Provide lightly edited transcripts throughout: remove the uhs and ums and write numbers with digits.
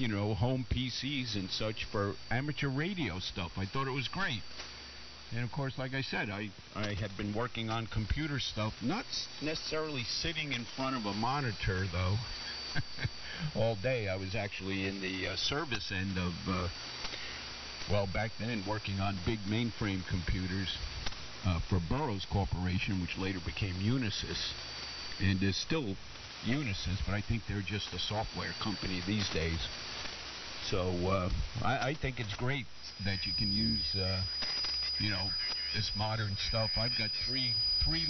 you know, home PCs and such for amateur radio stuff. I thought it was great. And of course, like I said, I had been working on computer stuff, not necessarily sitting in front of a monitor, though, all day. I was actually in the service end of, well, back then, working on big mainframe computers for Burroughs Corporation, which later became Unisys, and is still Unisys, but I think they're just a software company these days. So I think it's great that you can use, you know, this modern stuff. I've got three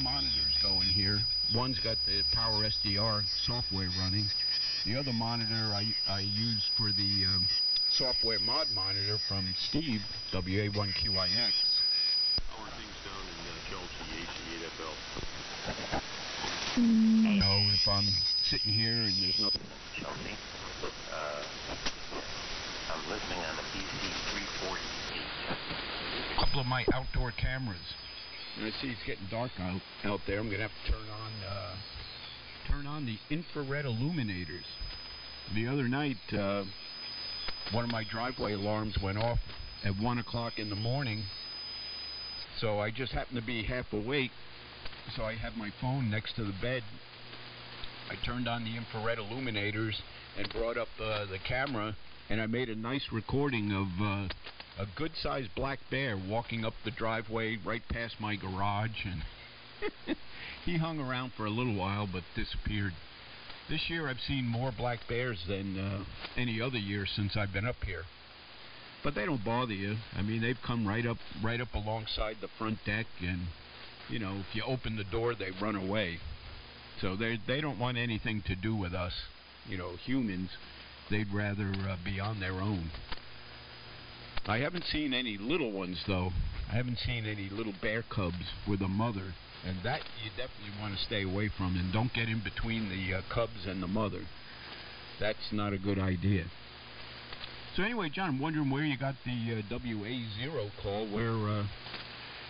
monitors going here. One's got the PowerSDR software running. The other monitor I use for the software mod monitor from Steve, WA1QIX. How are things down in Chelsea, AC8FL? You know, if I'm sitting here and there's nothing. Chelsea, I'm listening on the PC348. A couple of my outdoor cameras. And I see it's getting dark out there. I'm gonna have to turn on the infrared illuminators. The other night, one of my driveway alarms went off at 1 o'clock in the morning. So I just happened to be half awake. So I had my phone next to the bed. I turned on the infrared illuminators and brought up the camera, and I made a nice recording of a good-sized black bear walking up the driveway right past my garage, and he hung around for a little while but disappeared. This year I've seen more black bears than any other year since I've been up here. But they don't bother you. I mean, they've come right up alongside the front deck, and you know, if you open the door, they run away. So they don't want anything to do with us, you know, humans. They'd rather be on their own. I haven't seen any little ones, though. I haven't seen any little bear cubs with a mother, and that you definitely want to stay away from, and don't get in between the cubs and the mother. That's not a good idea. So anyway, John, I'm wondering where you got the WA0 call, where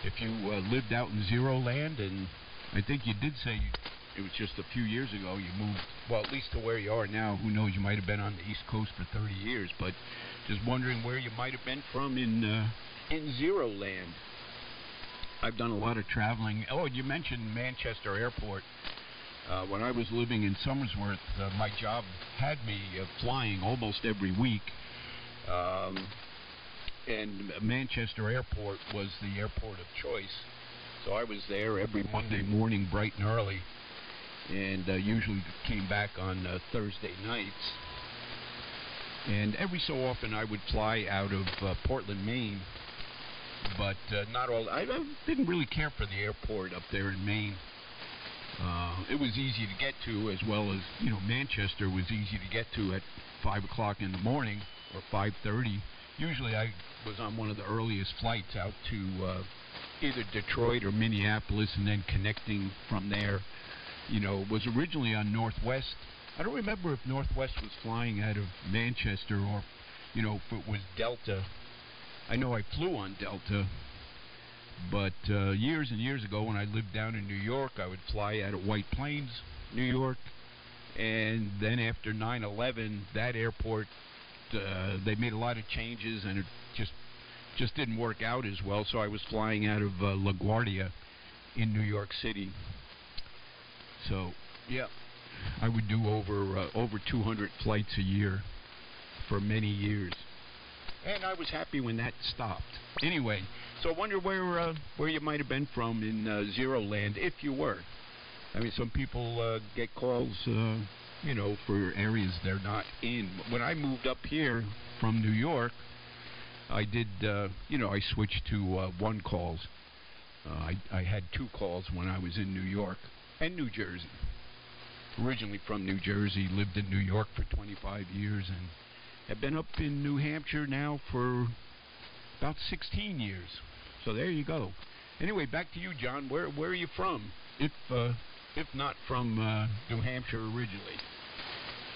if you lived out in Zero Land, and I think you did say it was just a few years ago you moved, well, at least to where you are now. Who knows, you might have been on the East Coast for 30 years, but just wondering where you might have been from in Zero Land. I've done a lot of traveling. Oh, you mentioned Manchester Airport. When I was living in Somersworth, my job had me flying almost every week. And Manchester Airport was the airport of choice. So I was there every Monday morning bright and early, and usually came back on Thursday nights. And every so often I would fly out of Portland, Maine, but not all. I didn't really care for the airport up there in Maine. It was easy to get to, as well as, you know, Manchester was easy to get to at 5 o'clock in the morning or 5:30. Usually I was on one of the earliest flights out to either Detroit or Minneapolis, and then connecting from there. You know, was originally on Northwest. I don't remember if Northwest was flying out of Manchester or, you know, if it was Delta. I know I flew on Delta, but years and years ago when I lived down in New York, I would fly out of White Plains, New York, and then after 9/11, that airport, they made a lot of changes, and it just didn't work out as well, so I was flying out of LaGuardia in New York City. So, yeah, I would do over 200 flights a year for many years, and I was happy when that stopped. Anyway, so I wonder where you might have been from in Zero Land, if you were. I mean, some people get calls, you know, for areas they're not in. When I moved up here from New York, I did, you know, I switched to one calls. I had 2 calls when I was in New York and New Jersey. Originally from New Jersey, lived in New York for 25 years, and have been up in New Hampshire now for about 16 years. So there you go. Anyway, back to you, John. Where are you from? If not from New Hampshire originally.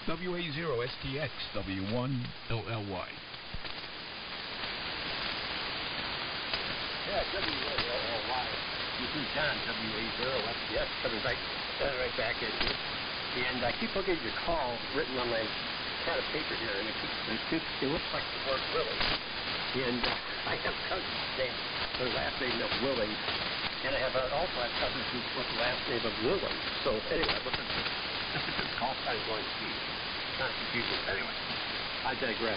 WA0STX W1LLY. Yeah, WA0LY. This is John, WA0STX, coming right back at you. And I keep looking at your call written on my pad of paper here, and it looks like the word Willie. And I have cousins named, their last name is Willie, and I also have cousins with the last name of Willie. So anyway, this is this call sign going to be kind of confusing. Anyway, I digress.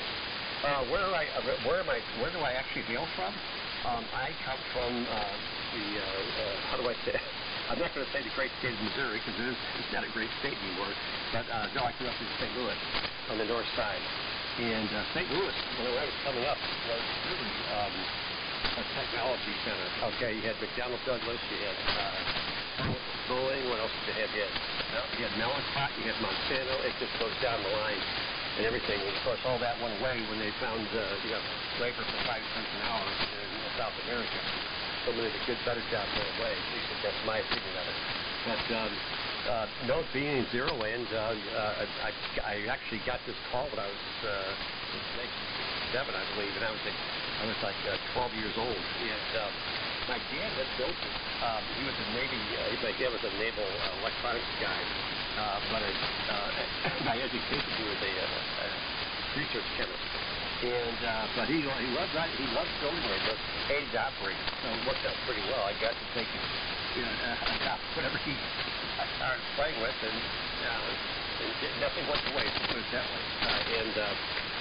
Where do I actually hail from? I come from how do I say it? I'm not going to say the great state of Missouri because it's not a great state anymore. But no, I grew up in St. Louis on the north side. And St. Louis, when I was coming up, was really a technology center. Okay, you had McDonnell Douglas, you had Boeing, what else did you have? You had Mallinckrodt, you had Monsanto, it just goes down the line and everything. And of course, all that went away when they found labor for 5 cents an hour in South America. So many of the good, better jobs went away. At least that's my opinion of it. But no, being in Zero Land, I actually got this call when I was 7, I believe, and I was like 12 years old. And my dad had built it. He was a Navy. My dad was a naval electronics guy, but by education he was a research chemist. And but he loved building radios, hated to operate it, so it worked out pretty well. I got to take it, whatever he started playing with, and nothing went to waste. Put it that way. And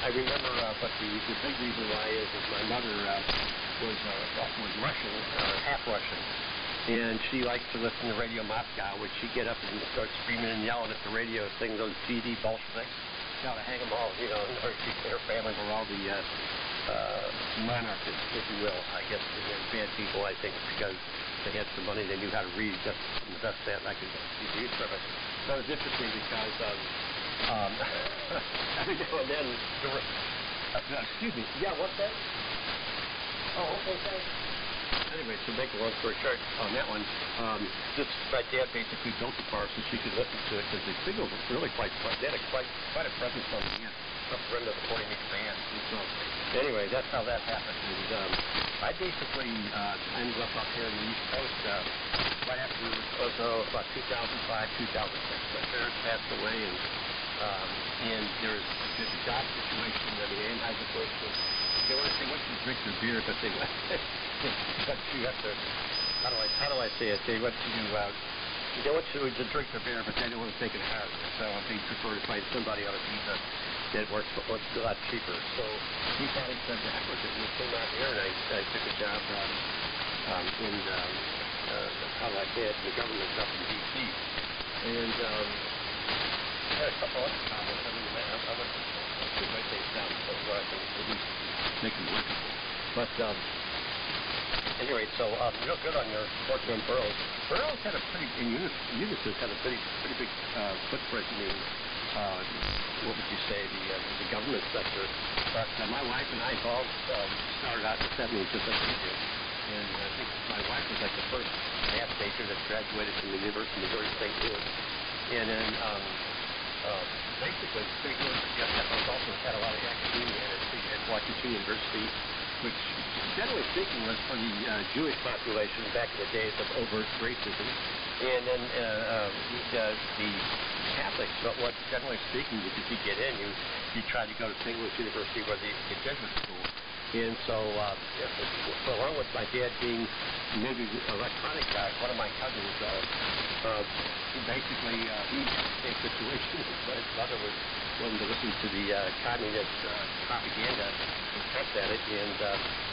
I remember, but the big reason why is my mother was Russian, half Russian, and she liked to listen to Radio Moscow, which she'd get up and start screaming and yelling at the radio, singing those GD Bolsheviks. To hang them all, her family were all the monarchists, if you will. I guess they bad people, I think, because they had some money, they knew how to read. That's the best that I could use from it. So it was interesting because every now and then there were, excuse me, yeah, what's that? Oh, okay, thanks. Anyway, to make a long story short on that one, my dad basically built the car so she could listen to it because the signals were really quite a presence on the upper end of the 40-meter band. And so, anyway, that's how that happened. And I basically ended up here in the East Coast right after about 2005, 2006. My parents passed away, and there was a job situation. I mean, Anheuser-Busch was. They went to drink their beer, but they went. But you have to. How do I say it? They went to drink their beer, but they didn't want to take it hard. So they prefer to find somebody on a visa that works a lot cheaper. So he thought he said the heck with it, and he came out here, and I took a job in how do I say it? The government up in D.C. And I had a couple other comments. I mean, I went to write things down so I can at least make them legible. But at any rate, so real good on your work on Burroughs. Burroughs had a pretty, Unisys had a pretty big footprint in the, what would you say, the government sector. But my wife and I both started out in the 70s just like you did. And I think my wife was like the first math major that graduated from the University of Missouri St. Louis. And then basically, St. Louis also had a lot of academia at Washington University, which generally speaking was for the Jewish population back in the days of overt racism. And then the Catholics, what generally speaking, if you get in, you try to go to St. Louis University where the Jesuit school. And so along with my dad being maybe an electronic guy, one of my cousins, basically he had the same situation. His mother was willing to listen to the communist propaganda and cuts at it, and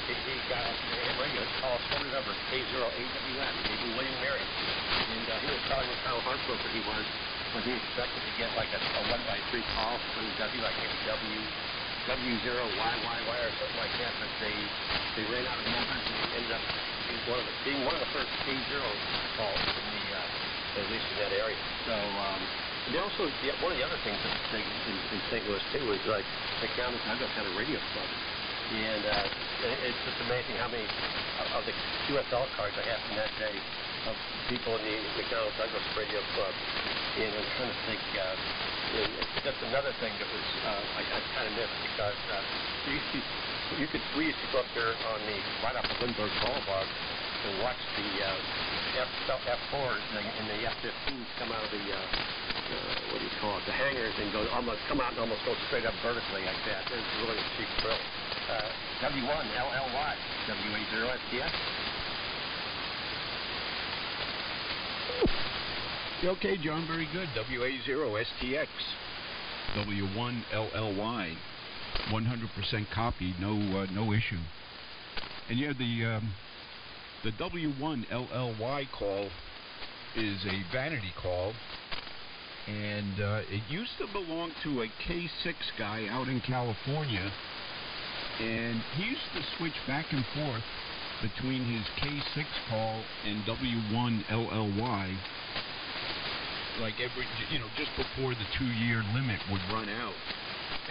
he got up to the AM radio. It's called phone number K08WM, Maybe William Mary. And he was telling us how heartbroken he was when he expected to get like a 1x3 call from W, like maybe W0YYY or something like that, but they ran out of numbers and he ended up being one of the first K0 calls from at least in that area. So they also, one of the other things that was big in St. Louis too was like McDonnell Douglas had a radio club, and it's just amazing how many of the QSL cards I have from that day of people in the McDonnell Douglas radio club. And I'm trying to think. That's another thing that was I kind of missed because we used to go up there right off of Lindbergh Boulevard and watch the F4s and the F-15s come out of the what do you call it, the hangars, and come out and almost go straight up vertically like that. It's really a cheap thrill. W1LLY, WA0STX. Okay, John, very good. WA0STX, W1LLY, 100% copy, no issue. And yeah, the W1LLY call is a vanity call, and it used to belong to a K6 guy out in California, and he used to switch back and forth between his K6 call and W1LLY, like every, just before the 2-year limit would run out.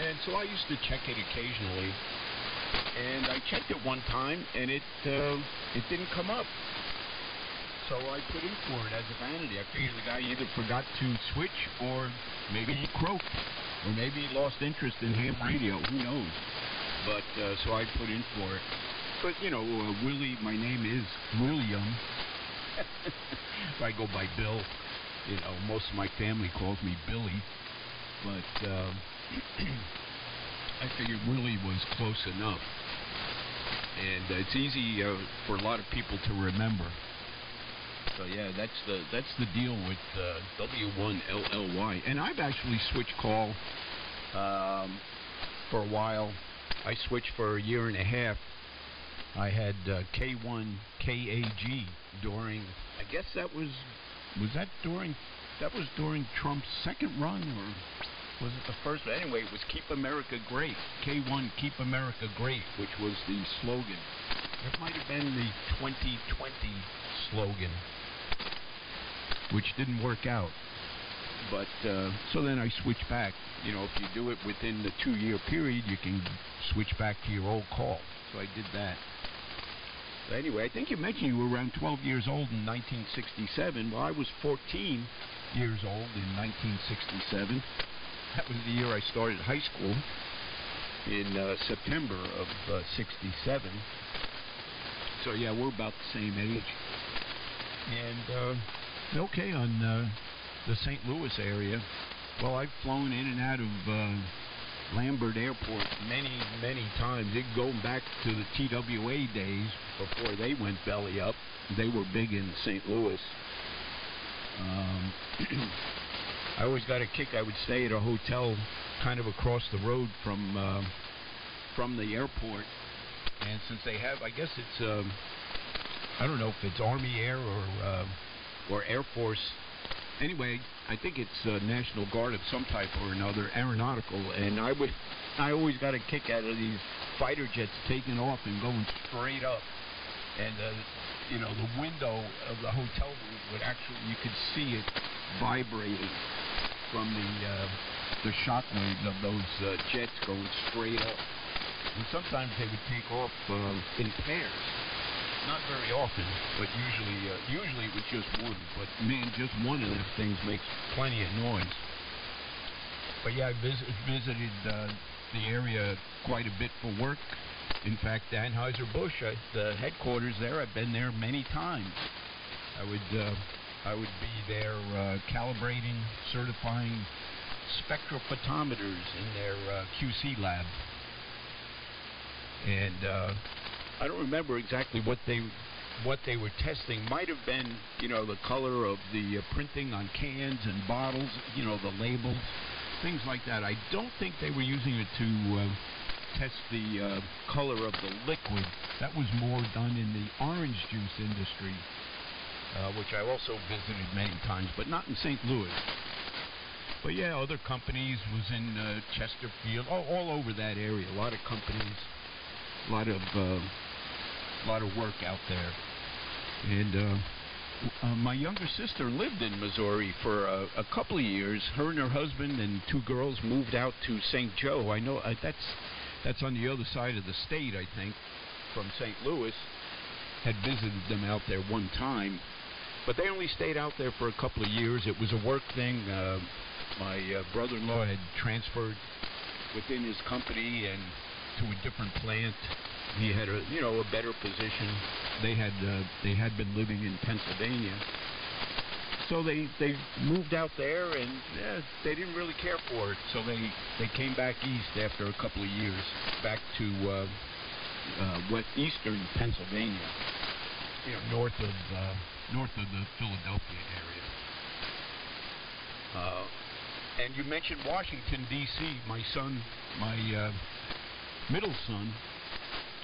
And so I used to check it occasionally, and I checked it one time, and it didn't come up. So I put in for it as a vanity. I figured the guy either forgot to switch, or maybe he croaked, or maybe he lost interest in ham radio. Who knows? But so I put in for it. But Willie, my name is William. I go by Bill. Most of my family calls me Billy, but I figured Willie was close enough, and it's easy for a lot of people to remember. So yeah, that's the deal with W1LLY. And I've actually switched call for a while. I switched for a year and a half. I had K1 KAG during, I guess that was during Trump's second run, or was it the first? But anyway, it was Keep America Great. K1 Keep America Great, which was the slogan. It might have been the 2020 slogan, which didn't work out. But so then I switched back. If you do it within the 2-year period, you can switch back to your old call. So I did that. But anyway, I think you mentioned you were around 12 years old in 1967. Well, I was 14 years old in 1967. That was the year I started high school, in September of 67. So yeah, we're about the same age. And okay, on the St. Louis area, well, I've flown in and out of Lambert Airport many times. Going back to the TWA days before they went belly up. They were big in St. Louis. I always got a kick. I would stay at a hotel kind of across the road from the airport, and since they have, I guess it's I don't know if it's Army Air or Air Force. Anyway, I think it's National Guard of some type or another, aeronautical, and I always got a kick out of these fighter jets taking off and going straight up, and the window of the hotel room would actually, you could see it vibrating from the shock waves of those jets going straight up, and sometimes they would take off in pairs. Not very often, but usually it was just one. But man, just one of those things makes plenty of noise. But yeah, I visited the area quite a bit for work. In fact, Anheuser-Busch, the headquarters there, I've been there many times. I would be there calibrating, certifying spectrophotometers in their QC lab, and I don't remember exactly what they were testing. Might have been, the color of the printing on cans and bottles, the labels, things like that. I don't think they were using it to test the color of the liquid. That was more done in the orange juice industry, which I also visited many times, but not in St. Louis. But yeah, other companies was in Chesterfield, all over that area. A lot of companies, a lot of work out there. And my younger sister lived in Missouri for a couple of years. Her and her husband and 2 girls moved out to St. Joe. I know that's on the other side of the state, I think, from St. Louis. Had visited them out there one time, but they only stayed out there for a couple of years. It was a work thing. My brother-in-law had transferred within his company, and to a different plant. He had a better position. They had been living in Pennsylvania, so they moved out there, and they didn't really care for it. So they came back east after a couple of years, back to eastern Pennsylvania, north of the Philadelphia area. And you mentioned Washington D.C. My middle son,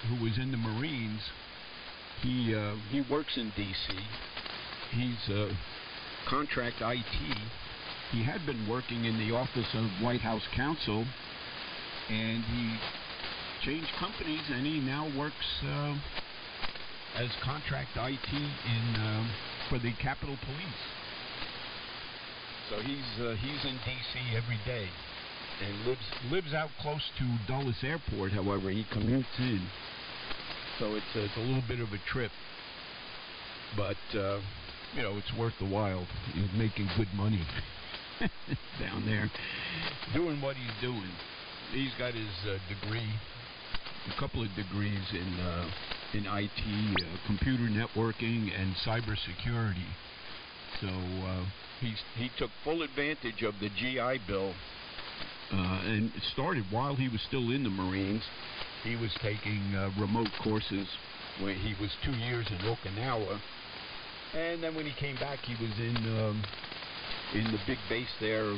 who was in the Marines, he works in D.C. He's contract IT. He had been working in the office of White House Counsel, and he changed companies, and he now works as contract IT for the Capitol Police. So he's in D.C. every day, and lives out close to Dulles Airport. However, he commutes in, so it's a little bit of a trip, but it's worth the while. He's making good money down there, doing what he's doing. He's got his degree, a couple of degrees in IT, computer networking, and cybersecurity. So he took full advantage of the GI Bill, and it started while he was still in the Marines. He was taking remote courses when he was 2 years in Okinawa, and then when he came back, he was in the big base there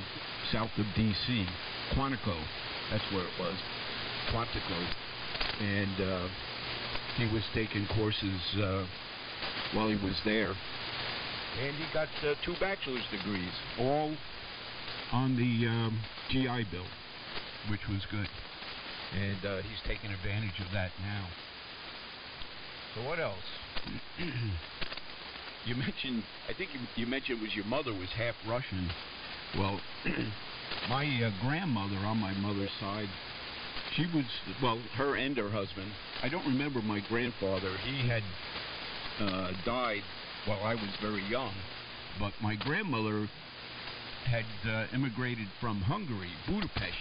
south of D.C., Quantico. That's where it was, Quantico, and he was taking courses while he was there. And he got 2 bachelor's degrees, all on the GI Bill, which was good. And he's taking advantage of that now. So what else? You mentioned, I think you mentioned was your mother was half Russian. Well, my grandmother on my mother's side, she was, well, her and her husband. I don't remember my grandfather. He had died while I was very young, but my grandmother had immigrated from Hungary, Budapest,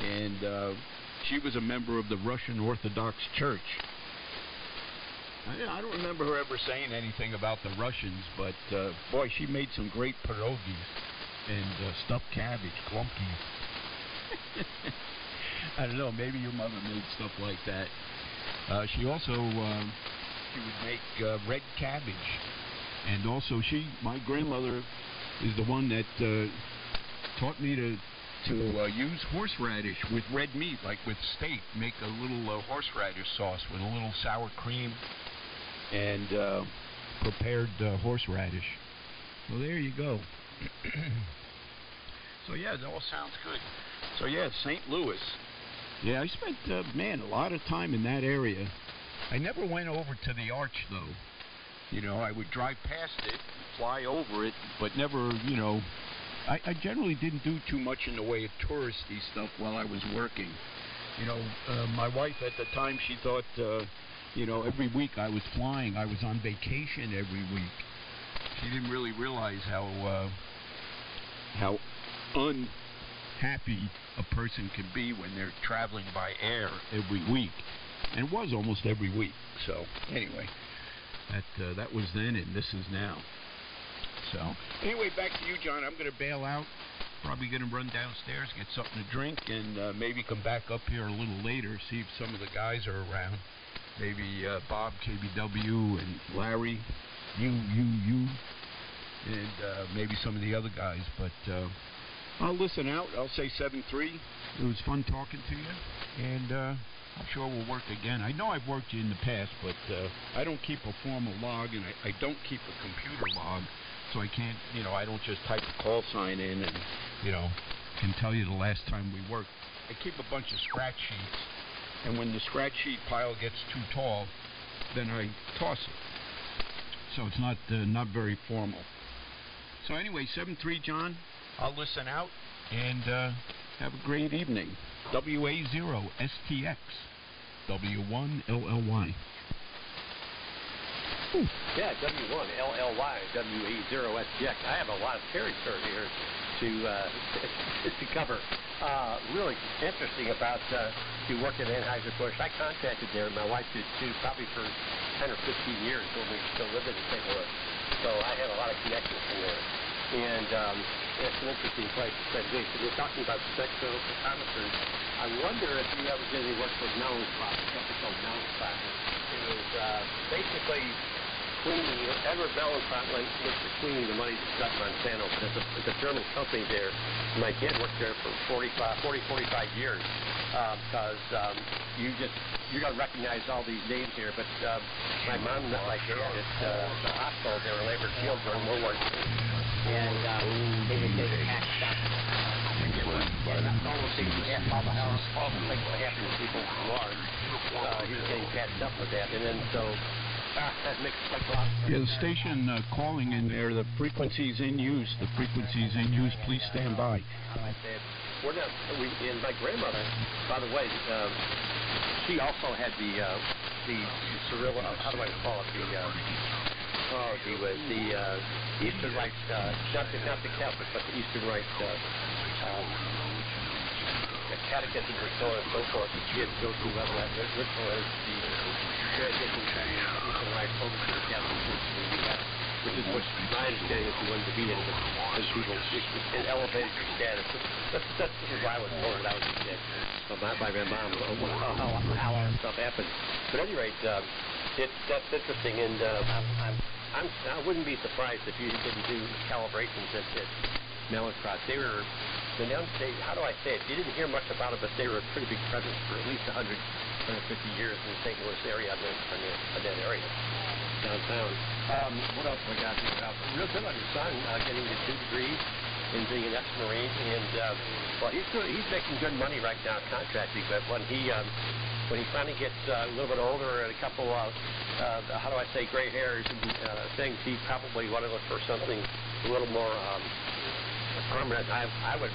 and she was a member of the Russian Orthodox Church. I don't remember her ever saying anything about the Russians, but boy, she made some great pierogies and stuffed cabbage, glumpies. I don't know, maybe your mother made stuff like that. She also she would make red cabbage, and also my grandmother is the one that taught me to use horseradish with red meat, like with steak. Make a little horseradish sauce with a little sour cream and prepared horseradish. So there you go. So yeah, it all sounds good. So yeah, St. Louis. Yeah, I spent a lot of time in that area. I never went over to the Arch though. I would drive past it, fly over it, but never, I generally didn't do too much in the way of touristy stuff while I was working. My wife at the time, she thought, every week I was flying. I was on vacation every week. She didn't really realize how unhappy a person can be when they're traveling by air every week. And it was almost every week. So, anyway, that was then and this is now. So, anyway, back to you, John. I'm going to bail out. Probably going to run downstairs, get something to drink, and maybe come back up here a little later, see if some of the guys are around. Maybe Bob, KBW, and Larry, you, and maybe some of the other guys. But I'll listen out. I'll say 7-3. It was fun talking to you, and I'm sure we'll work again. I know I've worked you in the past, but I don't keep a formal log, and I don't keep a computer log. So I can't, I don't just type a call sign in and, can tell you the last time we worked. I keep a bunch of scratch sheets, and when the scratch sheet pile gets too tall, then I toss it. So it's not very formal. So anyway, 7-3, John. I'll listen out, and have a great evening. WA0STX, W1LLY. Yeah, W1LLY, WA0STX. I have a lot of territory here. to cover. Really interesting about you worked at Anheuser-Busch. I contracted there. My wife did too, probably for 10 or 15 years when we still lived in St. Louis. So I have a lot of connections from there. And it's an interesting place to say the least. And you're talking about spectrophotometers. I wonder if you ever did any work with Mellenspot, something called Mellenspot. It was basically cleaning, Edward Mellenspot was the cleaning the money to Monsanto. It's a German company there. My dad worked there for 45 years because you're going to recognize all these names here, but my mom met my dad at the hospital. They were labored field during World War II. And they would take cash stuff. And all those things that happened, all the things that happened to people in war, he was getting patched up with that. And then so that makes like a lot of sense. Yeah, the station calling in there, the frequencies in use. The frequencies in use, please stand by. How do I say it? And my grandmother, by the way, she also had the Cyrillic, how do I call it, the Eastern Rite, not the Catholic, but the Eastern Rite catechism or so on and so forth. And she had to go through whether that ritual is the transition from Eastern Rite over to the Catholic Church in the U.S., which is what my understanding is you wanted to be in, as people, it elevated your status. This is why I was born when I was a kid. So by my mom, how all that stuff happened. But at any rate, that's interesting, and I wouldn't be surprised if you didn't do calibrations at Mellenspot. How do I say it? You didn't hear much about it, but they were a pretty big presence for at least 100, 150 years in the St. Louis area, in that area, downtown. What else have I got here? Real good on your son, getting his 2 degrees and being an ex-Marine, and well, he's making good money right now contracting, but when he finally gets a little bit older and a couple of, how do I say, gray hairs and things, he probably want to look for something a little more permanent. I would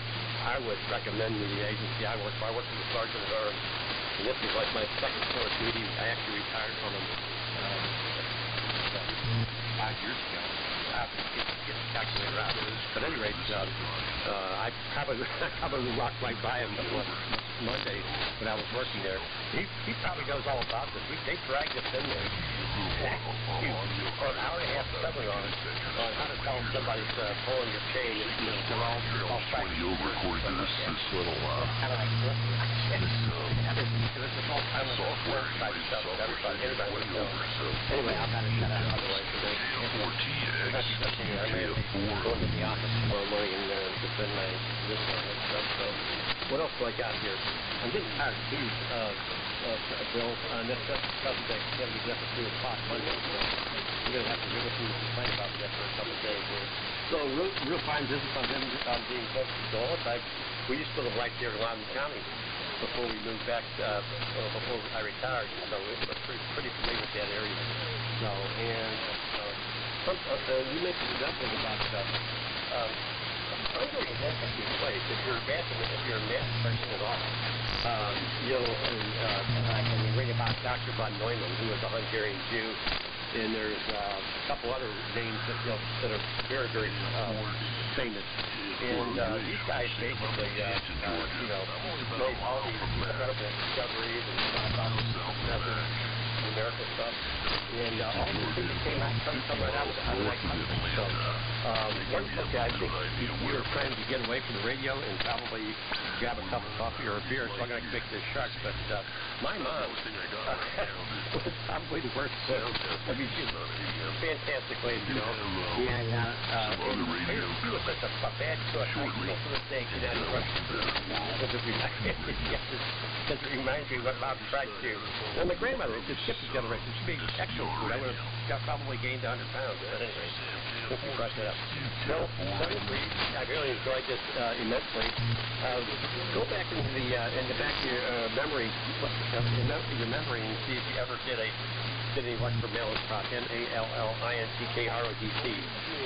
recommend the agency I work for. I work for the Sergeant at Arms, and this is like my second tour of duty. I actually retired from him 5 years ago. I have to get the calculator out. But at any rate, I probably walked right by him Monday when I was working there. He probably knows all about this. They dragged us in there for an hour and a half seminar on how to tell somebody's pulling your chain. And, they're all practicing. You'll record this little kind of like this is all kind of software stuff that everybody would know. Anyway, I've got to shut out otherwise. I may have to go into the office tomorrow morning and defend my this and stuff. So, what else do I got here? I'm getting tired too, Bill. That's something that can be done at 3 o'clock Monday. So we're going to have to listen to complain about that for a couple of days here. So, real fine business on him being close to Dulles. We used to live right there in Loudoun County before we moved back, before I retired. So we're pretty familiar with that area. So, and you mentioned nothing about I'm going to have to place. If you're a math person at all, and you read about Dr. von Neumann, who was a Hungarian Jew, and there's a couple other names that are very, very famous. And these guys basically, made all these incredible discoveries and about numerical stuff. And all these things that came out come right out of that country. So, I think you're trying to get away from the radio and probably grab a cup of coffee or a beer, so I'm going to make this sharp. But my mom was probably the worst cook. I mean, she's a fantastic lady, And she was such a bad cook. I still to this day cannot trust her. Because it reminds me of what Bob tried to do. And my grandmother, to skip the generation, she made excellent food. I would have probably gained 100 pounds. But anyway, let's brought that up. Bill, I really enjoyed this immensely. Go back into your memory, your memory, and see if you ever did any work for Mellenspot, Mallintkrodc.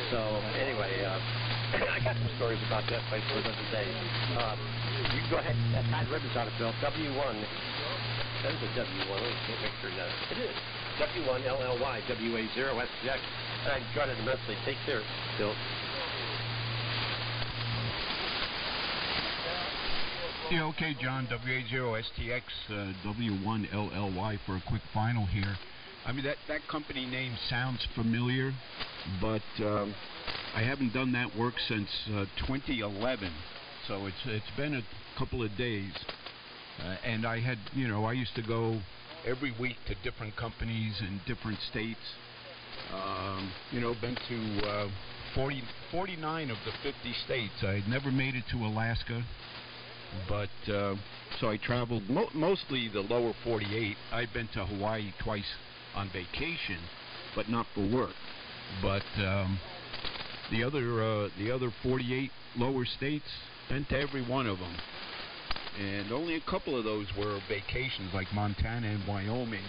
So anyway, I got some stories about that place for another day. You can go ahead and tie ribbons on it, Bill. W1. That is a W1. Let me make sure that it is. W1LLY, WA0SX. I enjoyed it immensely. Take care, Bill. Yeah, okay, John, WA0STX-W1LLY for a quick final here. I mean, that company name sounds familiar, but I haven't done that work since 2011, so it's been a couple of days. And I had, I used to go every week to different companies in different states. Been to 49 of the 50 states. I had never made it to Alaska, but so I traveled mostly the lower 48. I've been to Hawaii twice on vacation, but not for work. But the other 48 lower states, been to every one of them. And only a couple of those were vacations, like Montana and Wyoming.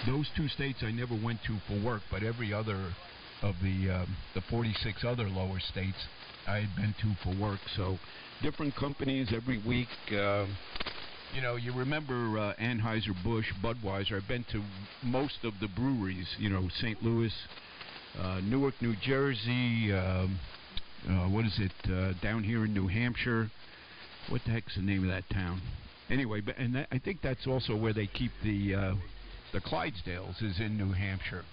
Those two states I never went to for work, but every other of the 46 other lower states I had been to for work. So different companies every week. You remember Anheuser-Busch, Budweiser. I've been to most of the breweries, St. Louis, Newark, New Jersey, down here in New Hampshire. What the heck's the name of that town? Anyway, I think that's also where they keep the Clydesdales, is in New Hampshire.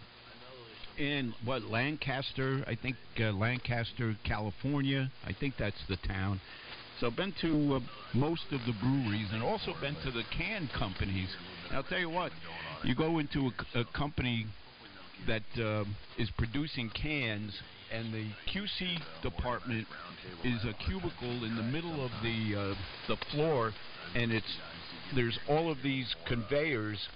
And Lancaster, I think Lancaster, California, I think that's the town. So I've been to most of the breweries, and also been to the can companies. And I'll tell you what, you go into a company that is producing cans, and the QC department is a cubicle in the middle of the floor, and there's all of these conveyors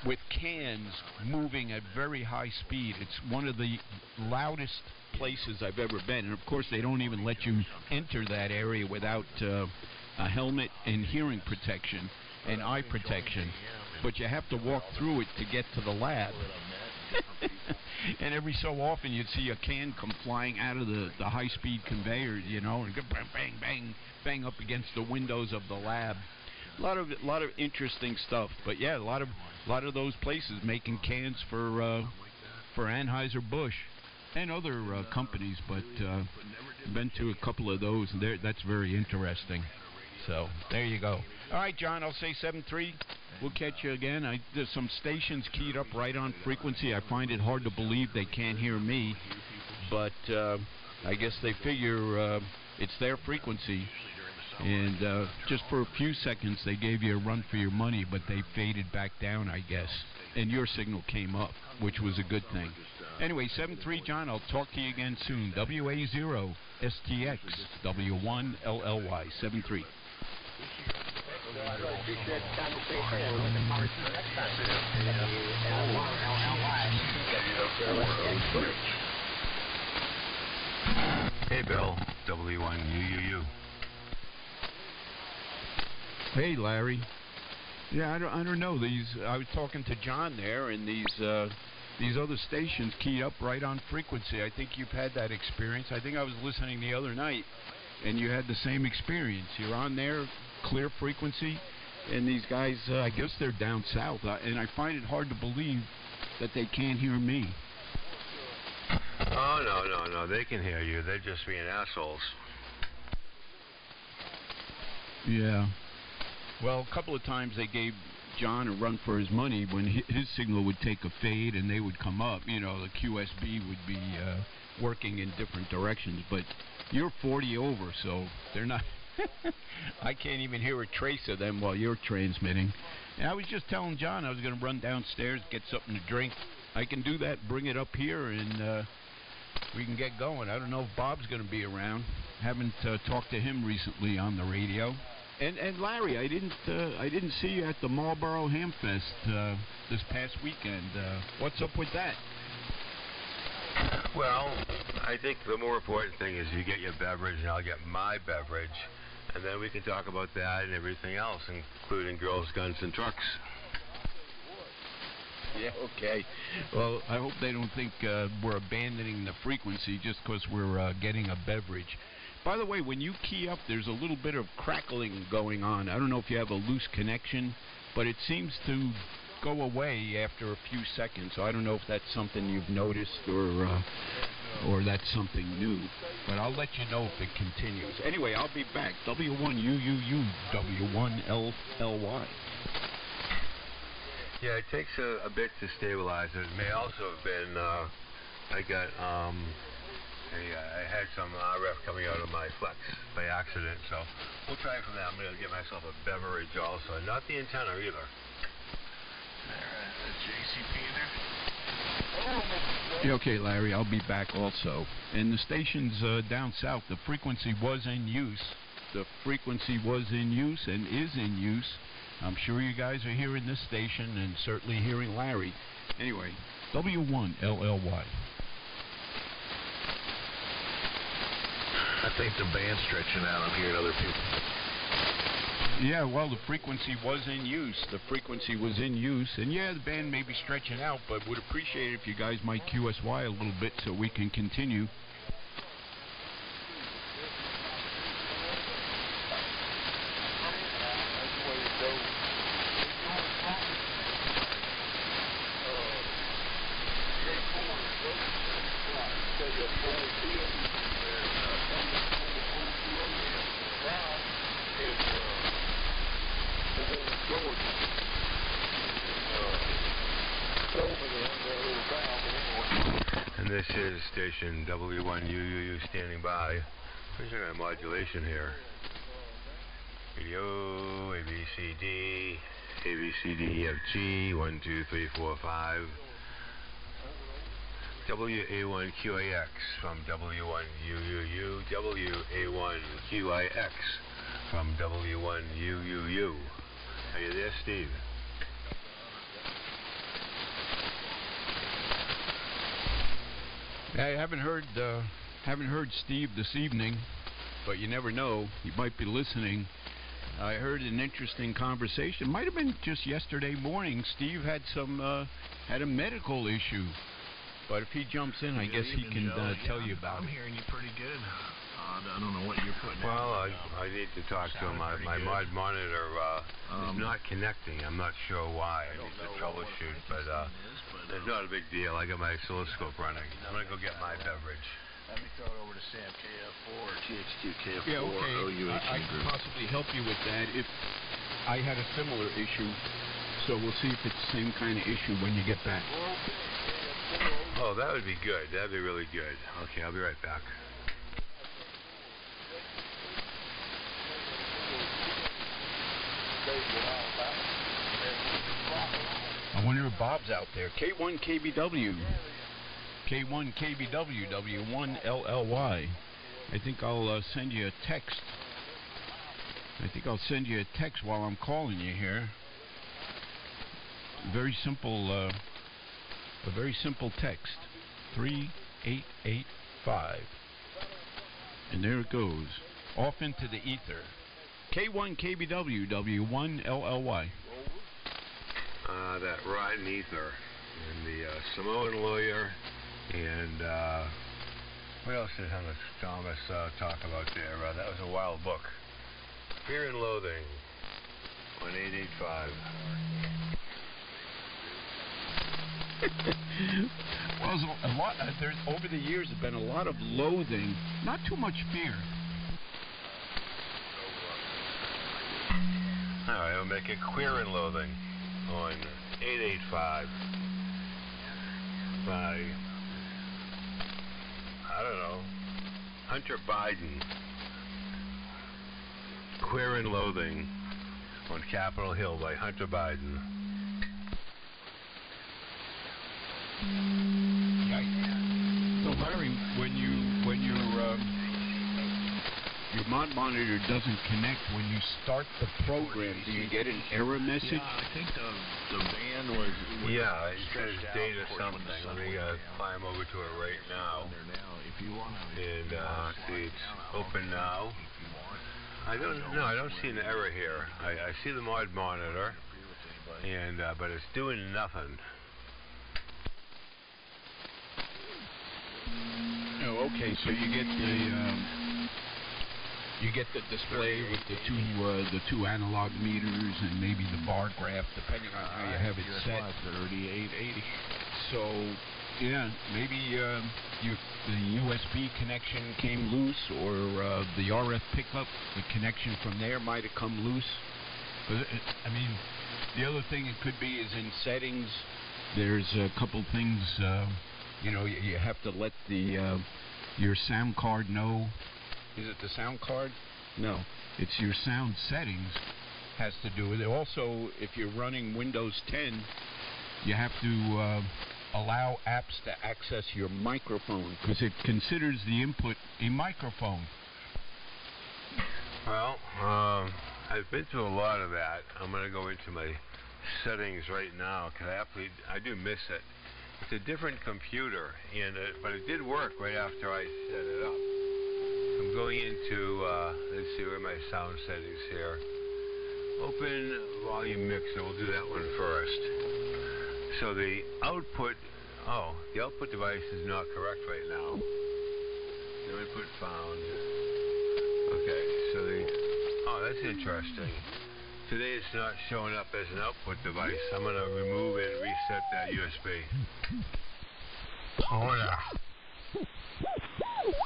with cans moving at very high speed. It's one of the loudest places I've ever been, and of course they don't even let you enter that area without a helmet and hearing protection and eye protection, but you have to walk through it to get to the lab. And every so often you'd see a can come flying out of the high-speed conveyor, and go bang, bang, bang, bang up against the windows of the lab. A lot of interesting stuff. But yeah, a lot of those places making cans for Anheuser-Busch and other companies. But been to a couple of those, and that's very interesting. So there you go. All right, John, I'll say 7-3. We'll catch you again. There's some stations keyed up right on frequency. I find it hard to believe they can't hear me, but I guess they figure it's their frequency. And just for a few seconds, they gave you a run for your money, but they faded back down, I guess. And your signal came up, which was a good thing. Anyway, 7-3, John. I'll talk to you again soon. WA0STX-W1LLY, 7-3. Hey, Bill. W1UUU. Hey, Larry. Yeah, I don't know. I was talking to John there, and these other stations keyed up right on frequency. I think you've had that experience. I think I was listening the other night, and you had the same experience. You're on there, clear frequency, and these guys, I guess they're down south, and I find it hard to believe that they can't hear me. Oh, no. They can hear you. They're just being assholes. Yeah. Well, a couple of times they gave John a run for his money when his signal would take a fade and they would come up. The QSB would be working in different directions. But you're 40 over, so they're not... I can't even hear a trace of them while you're transmitting. And I was just telling John I was going to run downstairs, get something to drink. I can do that, bring it up here, and we can get going. I don't know if Bob's going to be around. Haven't talked to him recently on the radio. And Larry, I didn't see you at the Marlboro Ham Fest this past weekend. What's up with that? Well, I think the more important thing is you get your beverage and I'll get my beverage, and then we can talk about that and everything else, including girls, guns, and trucks. Yeah, okay. Well, I hope they don't think we're abandoning the frequency just because we're getting a beverage. By the way, when you key up, there's a little bit of crackling going on. I don't know if you have a loose connection, but it seems to go away after a few seconds. So I don't know if that's something you've noticed or or that's something new. But I'll let you know if it continues. Anyway, I'll be back. W1UUU, W1LLY. Yeah, it takes a bit to stabilize it. It may also have been, I had some RF coming out of my flex by accident, so we'll try from that. I'm going to get myself a beverage also, not the antenna either. JCP in there? Yeah, okay, Larry, I'll be back also. And the station's down south. The frequency was in use. The frequency was in use and is in use. I'm sure you guys are hearing this station and certainly hearing Larry. Anyway, W1LLY. I think the band's stretching out. I'm hearing other people. Yeah, well, the frequency was in use. The frequency was in use. And yeah, the band may be stretching out, but would appreciate it if you guys might QSY a little bit so we can continue. And this is station W1UUU standing by. There's a modulation here. Radio, ABCD, ABCDEFG, 1, 2, 3, 4, 5. WA1QAX from W1UUU, WA1QIX from W1UUU. Are you there, Steve? I haven't heard Steve this evening, but you never know. He might be listening. I heard an interesting conversation. Might have been just yesterday morning. Steve had a medical issue, but if he jumps in, I guess he can tell you about it. I'm hearing you pretty good. I don't know what you're putting out. Well, I need to talk to him. My mod monitor is not connecting. I'm not sure why. I need to troubleshoot, but it's not a big deal. I got my oscilloscope running. I'm going to go get my beverage. Let me throw it over to Sam, KF4, TX2, KF4, Yeah, okay. I could possibly help you with that if I had a similar issue. So we'll see if it's the same kind of issue when you get back. Oh, that would be good. That'd be really good. Okay, I'll be right back. I wonder if Bob's out there. K1KBW. K1KBW, W1LLY. I think I'll send you a text. I think I'll send you a text while I'm calling you here. Very simple, a very simple text. 3885. And there it goes. Off into the ether. K1KBW, W1LLY. That Rotten Ether and the Samoan lawyer and what else did Thomas talk about there? That was a wild book. Fear and Loathing, 1885. Well, there's over the years have been a lot of loathing, not too much fear. All right, we'll make it Queer and Loathing on 885 by, I don't know, Hunter Biden. Queer and Loathing on Capitol Hill by Hunter Biden. So Larry, when your mod monitor doesn't connect when you start the program, do you get an error message? Yeah, I think the band was yeah, it says stretched out, data of course, something. when the sun Let me went down. climb over to it right now. If you want to, And see, it's open now. I don't see an error here. I see the mod monitor, and but it's doing nothing. Oh, okay. So you get the display with the two analog meters and maybe the bar graph, depending on how you have it set. 3880. So Yeah, maybe the USB connection came loose, or the RF pickup, the connection from there might have come loose. But I mean, the other thing it could be is in settings. There's a couple things. You have to let the your sound card know. Is it the sound card? No, it's your sound settings has to do with it. Also, if you're running Windows 10, you have to allow apps to access your microphone, because it considers the input a microphone. Well, I've been through a lot of that. I'm going to go into my settings right now, because I do miss it. It's a different computer, but it did work right after I set it up. I'm going into, let's see where my sound settings here. Open volume mixer, we'll do that one first. So the output device is not correct right now. No input found. Okay, so that's interesting. Today it's not showing up as an output device. I'm going to remove and reset that USB. Oh, yeah.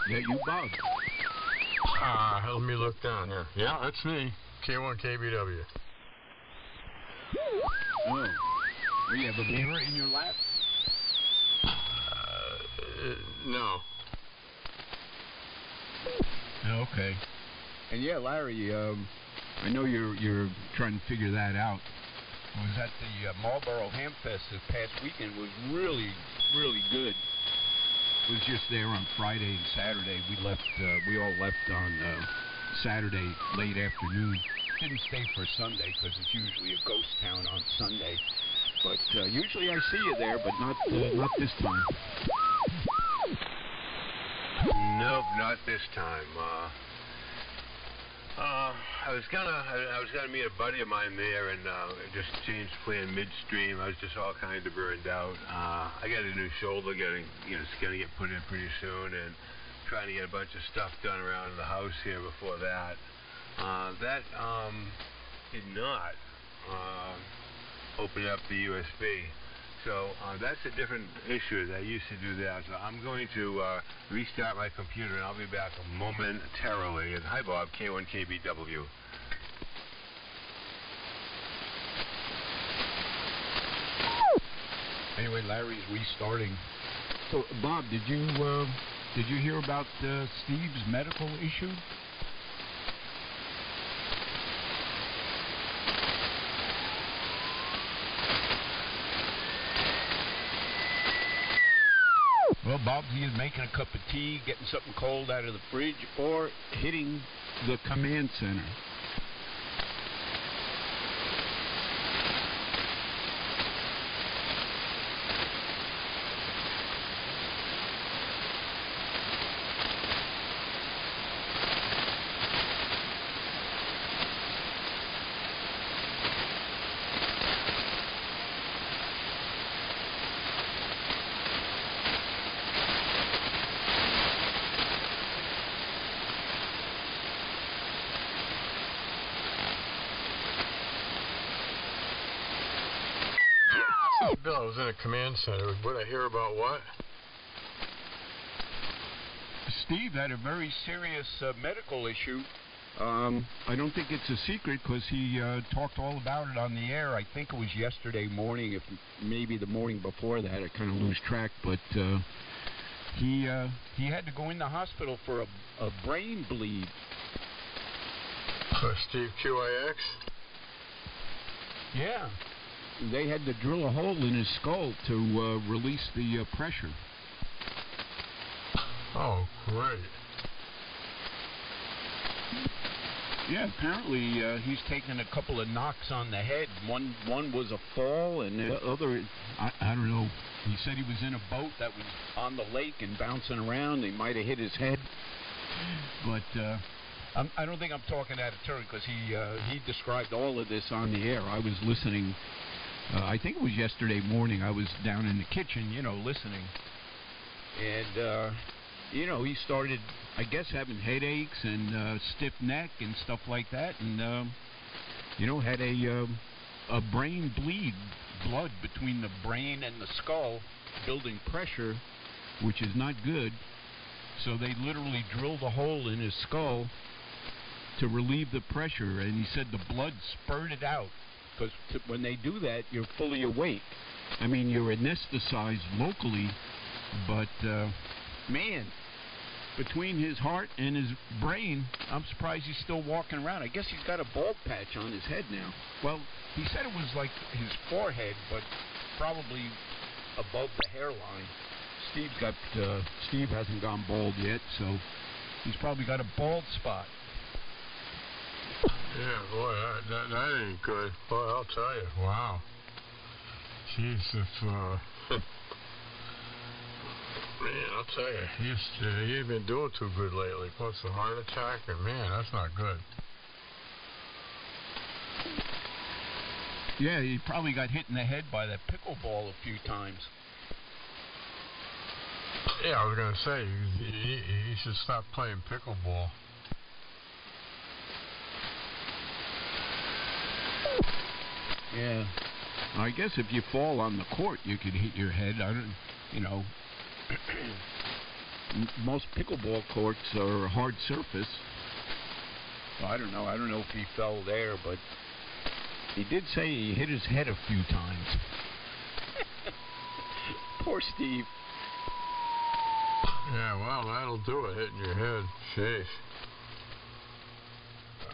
Yeah, you, Bob. Let me look down here. Yeah, that's me. K1KBW. Oh. Well, you have a mirror in your lap? No. Okay. And yeah, Larry, I know you're trying to figure that out. I was at the Marlboro Ham Fest this past weekend. Was really, really good. Was just there on Friday and Saturday. We all left on Saturday late afternoon. Didn't stay for Sunday because it's usually a ghost town on Sunday. But usually I see you there, but not this time. Nope, not this time. I was gonna meet a buddy of mine there, and just changed plan midstream. I was just all kind of burned out. I got a new shoulder it's gonna get put in pretty soon, and trying to get a bunch of stuff done around the house here before that. That did not open up the USB. So that's a different issue. I used to do that. So I'm going to restart my computer, and I'll be back momentarily. And hi, Bob, K1KBW. Anyway, Larry's restarting. So, Bob, did you hear about Steve's medical issue? Well, Bob's either making a cup of tea, getting something cold out of the fridge, or hitting the command center. Bill, I was in a command center. Would I hear about what? Steve had a very serious medical issue. I don't think it's a secret because he talked all about it on the air. I think it was yesterday morning, if maybe the morning before that. I kind of lose track, but he had to go in the hospital for a brain bleed. Steve QIX? Yeah. They had to drill a hole in his skull to release the pressure. Oh, great. Yeah, apparently he's taken a couple of knocks on the head. One was a fall, and the other, I don't know. He said he was in a boat that was on the lake and bouncing around. They might have hit his head. But I don't think I'm talking out of turn because he described all of this on the air. I was listening. I think it was yesterday morning. I was down in the kitchen, listening. And, he started, I guess, having headaches and stiff neck and stuff like that. And, had a brain bleed blood between the brain and the skull, building pressure, which is not good. So they literally drilled a hole in his skull to relieve the pressure, and he said the blood spurted out. Because when they do that, you're fully awake. I mean, you're anesthetized locally, but, man, between his heart and his brain, I'm surprised he's still walking around. I guess he's got a bald patch on his head now. Well, he said it was like his forehead, but probably above the hairline. Steve hasn't gone bald yet, so he's probably got a bald spot. Yeah, boy, that ain't good. Boy, I'll tell you. Wow. Jeez, if, man, I'll tell you, he ain't been doing too good lately. Plus a heart attack, and man, that's not good. Yeah, he probably got hit in the head by that pickleball a few times. Yeah, I was going to say, he should stop playing pickleball. Yeah. I guess if you fall on the court, you could hit your head. I don't, you know, most pickleball courts are a hard surface. So I don't know. I don't know if he fell there, but he did say he hit his head a few times. Poor Steve. Yeah, well, that'll do it, hitting your head. Jeez.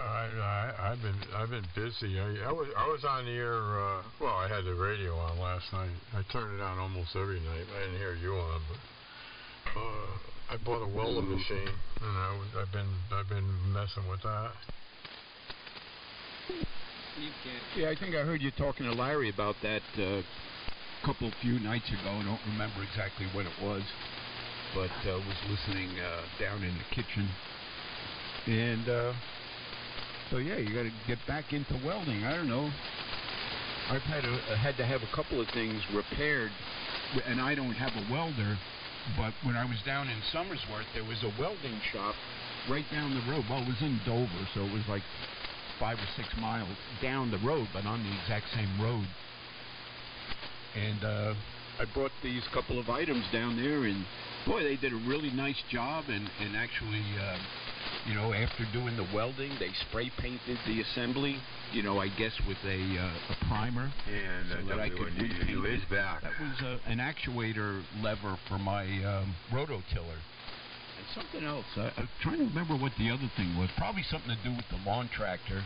I've been busy. I was on the air. Well, I had the radio on last night. I turned it on almost every night. I didn't hear you on, but I bought a welding machine, and I've been messing with that. Yeah, I think I heard you talking to Larry about that few nights ago. I don't remember exactly what it was, but was listening down in the kitchen, and. So yeah, you got to get back into welding. I don't know. I've had to have a couple of things repaired, and I don't have a welder. But when I was down in Somersworth, there was a welding shop right down the road. Well, it was in Dover, so it was like 5 or 6 miles down the road, but on the exact same road. And I brought these couple of items down there, and boy, they did a really nice job. And actually. You know, after doing the welding, they spray painted the assembly, you know, I guess with a primer. And so that I could repaint his back. That was an actuator lever for my rototiller. And something else. I'm trying to remember what the other thing was. Probably something to do with the lawn tractor.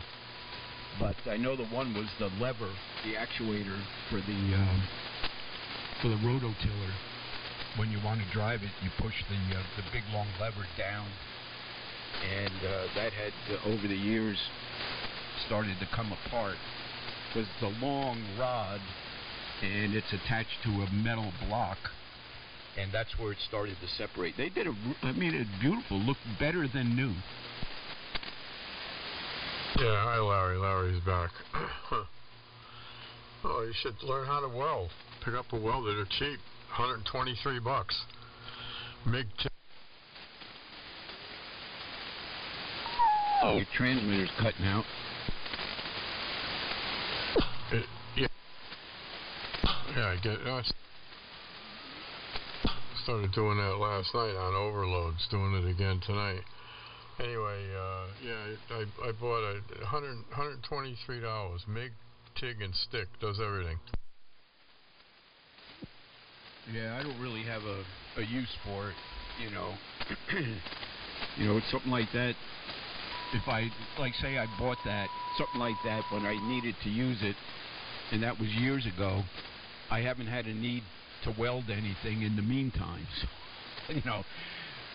But I know the one was the lever, the actuator for the rototiller. When you want to drive it, you push the big long lever down. And that had, over the years, started to come apart. Because it's a long rod, and it's attached to a metal block, and that's where it started to separate. They did it's beautiful, looked better than new. Yeah, hi Larry. Larry's back. Oh, you should learn how to weld. Pick up a welder, they're cheap, $123. MIG. Oh, your transmitter's cutting out. Yeah, I get it. I started doing that last night on overloads, doing it again tonight. Anyway, yeah, I bought $123. MIG, TIG, and stick, does everything. Yeah, I don't really have a use for it, you know. You know, it's something like that. If I, like, say I bought that, something like that, when I needed to use it, and that was years ago, I haven't had a need to weld anything in the meantime. So, you know,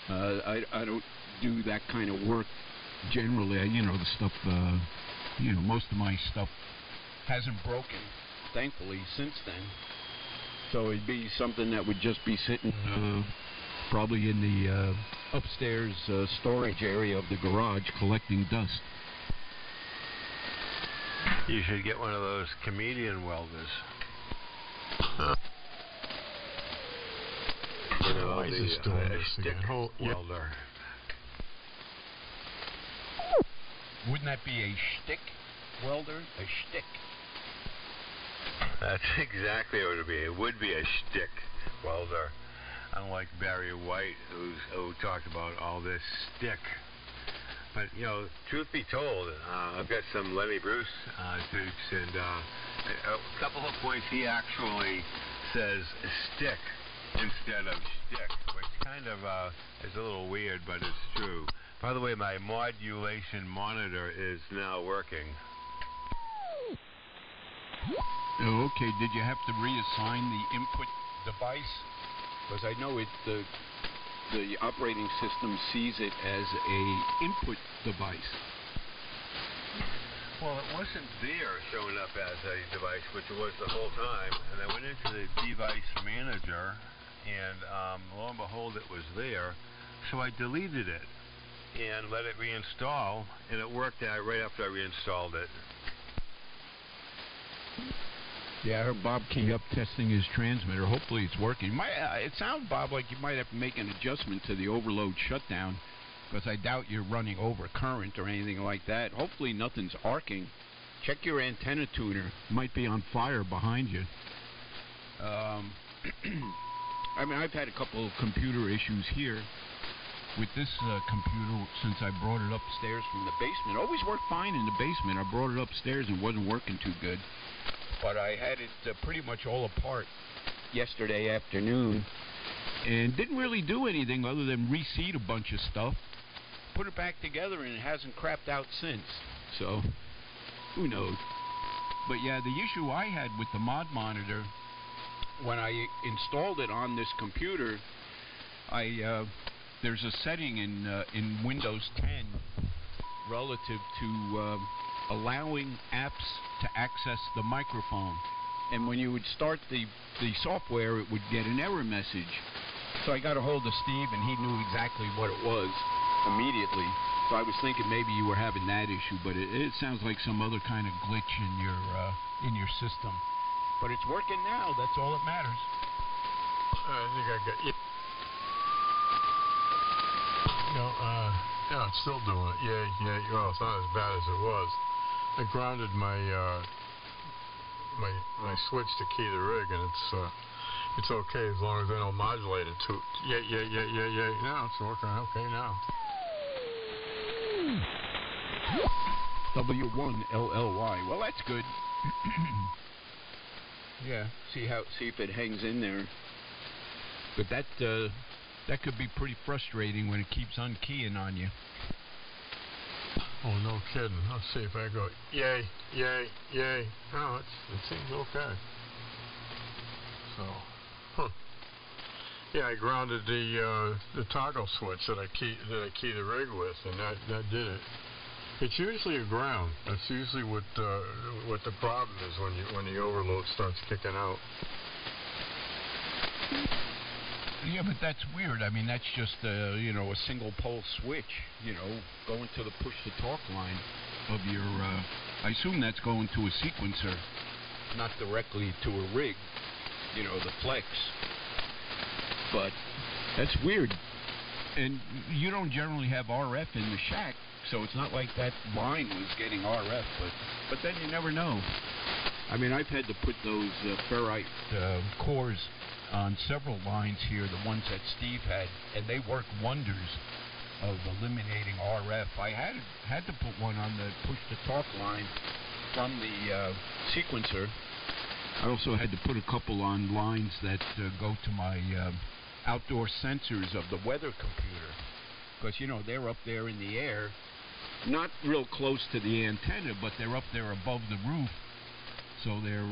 I don't do that kind of work generally. You know, the stuff, you know, most of my stuff hasn't broken, thankfully, since then. So it'd be something that would just be sitting probably in the upstairs storage area of the garage collecting dust. You should get one of those comedian welders. You know, why is this doing this again? Welder. Wouldn't that be a shtick welder? A shtick. That's exactly what it would be. It would be a shtick welder. Unlike Barry White, who talked about all this stick. But, you know, truth be told, I've got some Lenny Bruce tubes, and a couple of points he actually says stick instead of shtick, which kind of is a little weird, but it's true. By the way, my modulation monitor is now working. Oh, okay, did you have to reassign the input device? Because I know the operating system sees it as a input device. Well, it wasn't there showing up as a device, which it was the whole time, and I went into the device manager, and lo and behold, it was there, so I deleted it and let it reinstall, and it worked out right after I reinstalled it. Yeah, I heard Bob key up testing his transmitter. Hopefully it's working. It sounds, Bob, like you might have to make an adjustment to the overload shutdown, because I doubt you're running over current or anything like that. Hopefully nothing's arcing. Check your antenna tuner. Might be on fire behind you. I mean, I've had a couple of computer issues here with this computer since I brought it upstairs from the basement. Always worked fine in the basement. I brought it upstairs and it wasn't working too good. But I had it pretty much all apart yesterday afternoon and didn't really do anything other than reseat a bunch of stuff, put it back together, and it hasn't crapped out since. So, who knows? But yeah, the issue I had with the mod monitor, when I installed it on this computer, there's a setting in Windows 10 relative to allowing apps to access the microphone. And when you would start the software, it would get an error message. So I got a hold of Steve, and he knew exactly what it was immediately. So I was thinking maybe you were having that issue, but it sounds like some other kind of glitch in your system. But it's working now. That's all that matters. I think I got you. No, yeah, it's still doing it. Yeah. Well, it's not as bad as it was. I grounded my my switch to key the rig, and it's okay as long as I don't modulate it too. Yeah. Now it's working okay now. W1LLY. Well, that's good. Yeah. See if it hangs in there. But that could be pretty frustrating when it keeps unkeying on you. Oh, no kidding. Let's see if I go, yay. No, it seems okay. So, yeah, I grounded the toggle switch that I key the rig with, and that did it. It's usually a ground. That's usually what the problem is when the overload starts kicking out. Yeah, but that's weird. I mean, that's just a single pole switch. Going to the push to talk line of your. I assume that's going to a sequencer, not directly to a rig. The flex. But that's weird. And you don't generally have RF in the shack, so it's not like that line was getting RF. But then you never know. I mean, I've had to put those ferrite cores on several lines here, the ones that Steve had, and they work wonders of eliminating RF. I had to put one on the push-to-talk line from the sequencer. I also had to put a couple on lines that go to my outdoor sensors of the weather computer, because, they're up there in the air, not real close to the antenna, but they're up there above the roof, so they're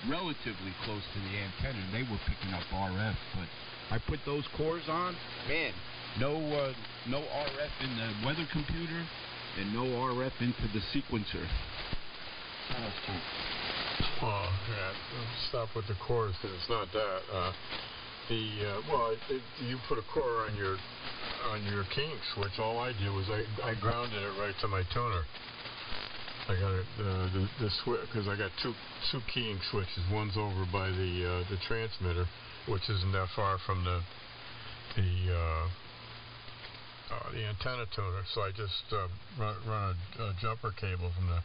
relatively close to the antenna, and they were picking up RF. But I put those cores on, man, no RF in the weather computer, and no RF into the sequencer. Oh, yeah, stop with the cores, because it's not that. You put a core on your keying switch. All I did was I grounded it right to my tuner. I got it the switch, because I got two keying switches. One's over by the transmitter, which isn't that far from the antenna tuner. So I just run a jumper cable from the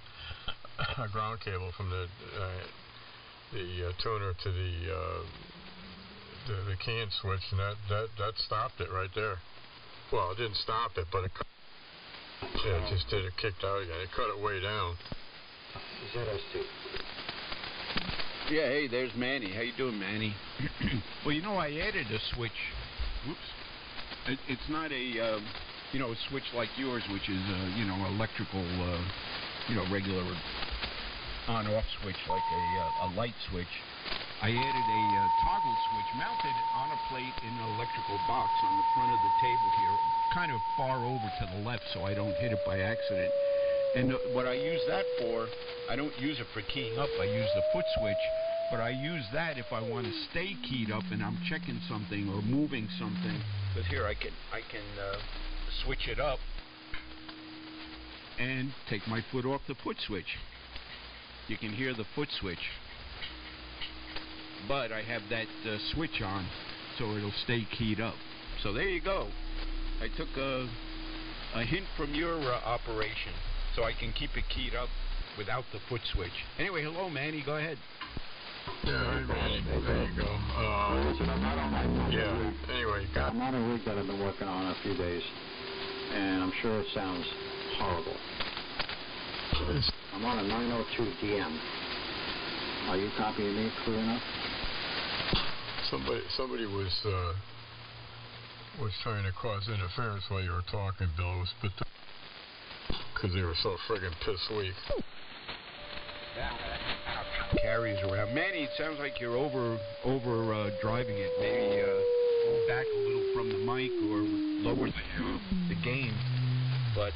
a ground cable from the tuner to the can switch, and that stopped it right there. Well, it didn't stop it, but it just did it, kicked out again. It cut it way down. ZS2. Yeah, hey, there's Manny. How you doing, Manny? Well, you know, I added a switch. Whoops. It's not a, a switch like yours, which is, electrical, regular on-off switch, like a light switch. I added a toggle switch mounted on a plate in an electrical box on the front of the table here, kind of far over to the left so I don't hit it by accident. And what I use that for, I don't use it for keying up. I use the foot switch, but I use that if I want to stay keyed up and I'm checking something or moving something. Because here I can switch it up and take my foot off the foot switch. You can hear the foot switch, but I have that switch on, so it'll stay keyed up. So there you go. I took a hint from your operation, so I can keep it keyed up without the foot switch. Anyway, hello, Manny. Go ahead. Yeah, hi, Manny. There you go. Anyway, I'm on a rig that I've been working on a few days, and I'm sure it sounds horrible. I'm on a 902 DM. Are you copying me clear enough? Somebody was trying to cause interference while you were talking, Bill, but because they were so friggin' piss weak. Carries around. Manny, it sounds like you're over driving it. Maybe go back a little from the mic or lower the gain. But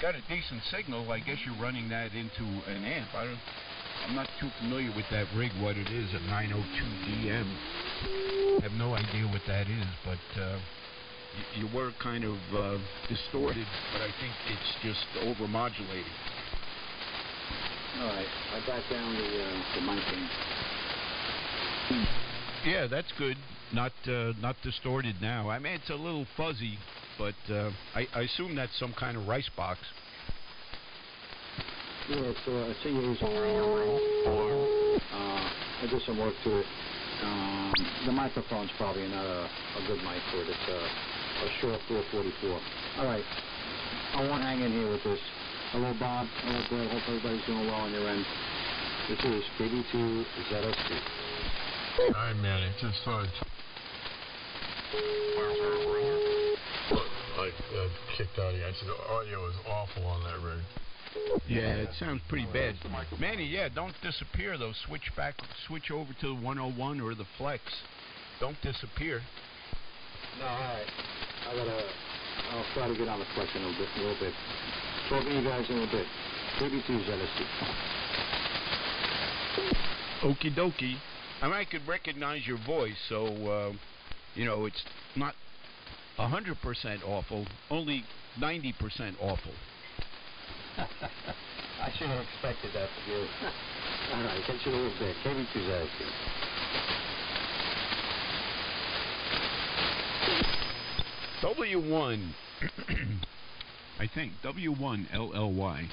got a decent signal. I guess you're running that into an amp. I'm not too familiar with that rig, what it is, a 902 DM. I have no idea what that is, but you were kind of distorted, but I think it's just overmodulated. All right, I back down the miking. Yeah, that's good. Not distorted now. I mean, it's a little fuzzy, but I assume that's some kind of rice box. Yeah, it's a Yeasu. I did some work to it. The microphone's probably not a good mic for it. It's a short 444. All right, I won't hang in here with this. Hello, Bob. Hello, Bill. Hope everybody's doing well on your end. This is KB2 ZS2. Hi, Manny. Just thought I kicked out again. The audio is awful on that rig. Yeah, it sounds pretty bad. Manny, yeah, don't disappear though. Switch over to the 101 or the Flex. Don't disappear. No, all right. I'll try to get on the Flex in a little bit. Talking to you guys in a bit. KB2 ZS2. Okie dokie. I mean, I could recognize your voice, so, it's not 100% awful, only 90% awful. I should have expected that from you. All right, catch you a little bit. KB2 ZS2. W1, I think, W1LLY.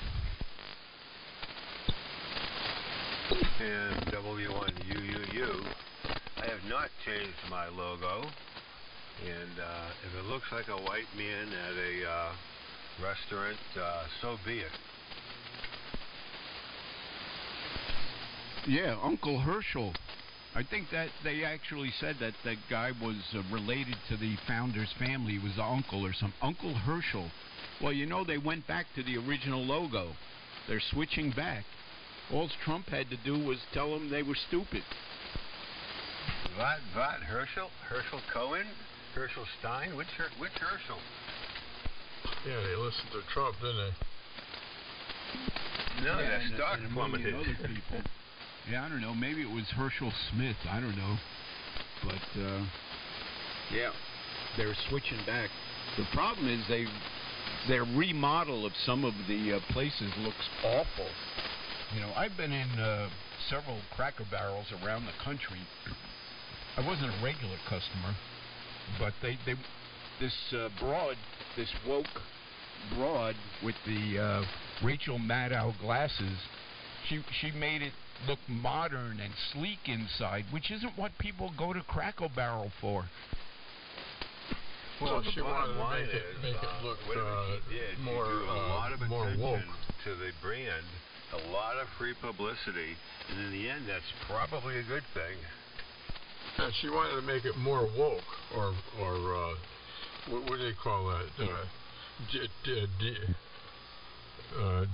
And W1UUU. I have not changed my logo, and if it looks like a white man at a restaurant, so be it. Yeah, Uncle Herschel. I think that they actually said that that guy was related to the founder's family. He was the uncle or some Uncle Herschel. Well, they went back to the original logo. They're switching back. All Trump had to do was tell them they were stupid. What? Herschel? Herschel Cohen? Herschel Stein? Which Herschel? Yeah, they listened to Trump, didn't they? No, their stock plummeted. Other people. Yeah, I don't know. Maybe it was Herschel Smith. I don't know. But, yeah, they're switching back. The problem is their remodel of some of the places looks awful. I've been in several Cracker Barrels around the country. I wasn't a regular customer, but this woke broad with the Rachel Maddow glasses she made it look modern and sleek inside, which isn't what people go to Crackle Barrel for. Well, she wanted to make it look more woke to the brand. A lot of free publicity, and in the end, that's probably a good thing. Yeah, she wanted to make it more woke, or what do they call that?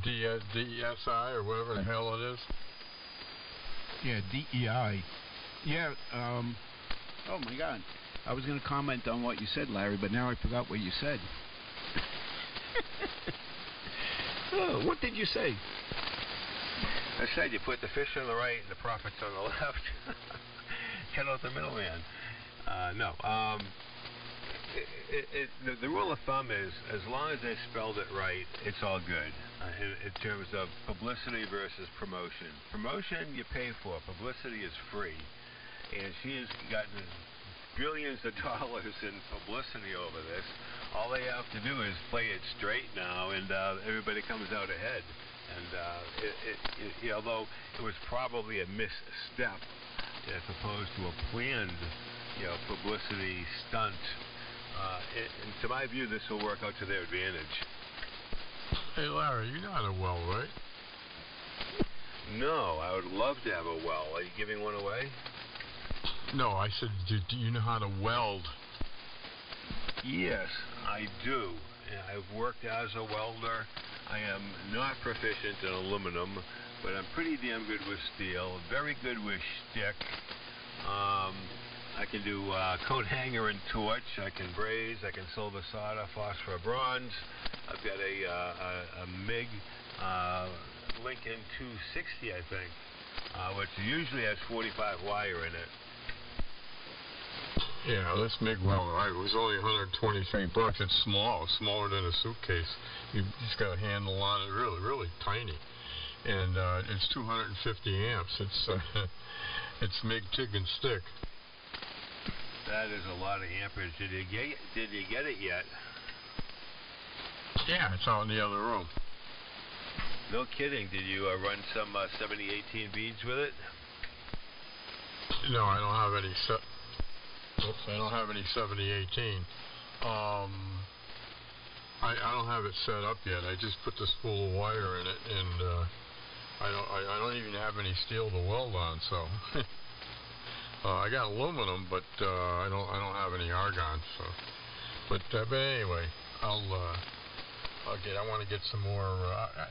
DSI or whatever the hell it is. Yeah, DEI. Yeah. Oh my God. I was going to comment on what you said, Larry, but now I forgot what you said. Oh, what did you say? I said you put the fish on the right and the profits on the left. Cut out the middleman. The rule of thumb is, as long as they spelled it right, it's all good. In terms of publicity versus promotion. Promotion you pay for. Publicity is free. And she has gotten billions of dollars in publicity over this. All they have to do is play it straight now, and everybody comes out ahead. And although it was probably a misstep as opposed to a planned, publicity stunt, and to my view, this will work out to their advantage. Hey, Larry, you know how to weld, right? No, I would love to have a well. Are you giving one away? No, I said, do you know how to weld? Yes, I do. I've worked as a welder. I am not proficient in aluminum, but I'm pretty damn good with steel, very good with stick. I can do coat hanger and torch. I can braze. I can silver solder, phosphor bronze. I've got a MIG Lincoln 260, I think, which usually has 45 wire in it. Yeah, this MIG welder, it was only $123. It's smaller than a suitcase. You just got a handle on it, really tiny, and it's 250 amps. It's MIG, TIG, and stick. That is a lot of amperage. Did you get it yet? Yeah, it's out in the other room. No kidding. Did you run some 7018 beads with it? No, I don't have any. I don't have any 7018. I don't have it set up yet. I just put the spool of wire in it, and I don't even have any steel to weld on. So I got aluminum, but I don't have any argon. So, but anyway, I want to get some more.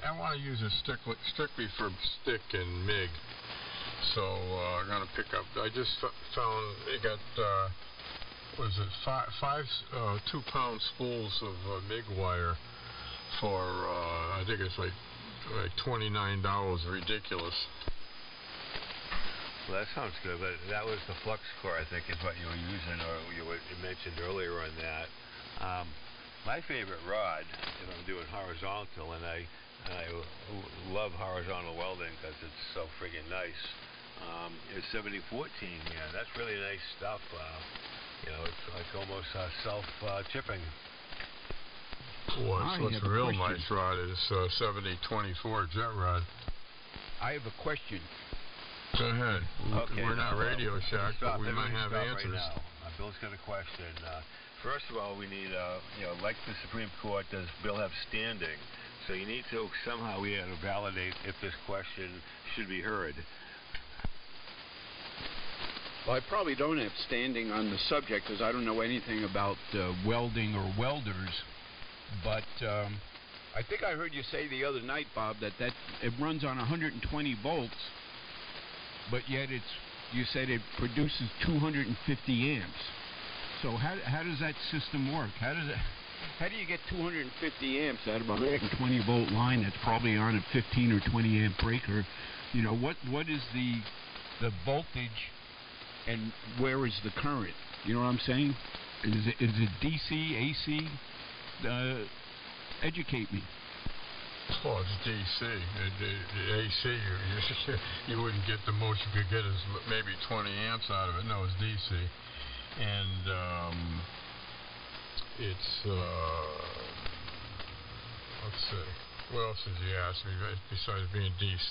I want to use it strictly for stick and MIG. So I'm gonna pick up. I just found it got was it five 2-pound spools of MIG wire for I think it's like $29. Ridiculous. Well, that sounds good, but that was the flux core, I think, is what you were using, or you mentioned earlier on that. My favorite rod, if I'm doing horizontal, and I love horizontal welding because it's so friggin' nice, is 7014. Yeah, that's really nice stuff. It's like almost self-chipping. What's a real nice rod is 7024 jet rod. I have a question. Go ahead. Okay, we're not Radio Shack, but we might have answers. Right now. Bill's got a question. First of all, we need, like the Supreme Court, does Bill have standing? So you need to somehow we have to validate if this question should be heard. Well, I probably don't have standing on the subject because I don't know anything about welding or welders. But I think I heard you say the other night, Bob, that it runs on 120 volts, but yet you said it produces 250 amps. So how does that system work? How do you get 250 amps out of a 120 volt line that's probably on a 15 or 20 amp breaker? What is the voltage and where is the current? You know what I'm saying? Is it DC, AC? Educate me. Well, it's DC. The AC, you wouldn't get the most you could get is maybe 20 amps out of it. No, it's DC. And it's, let's see. What else did you ask me besides being DC?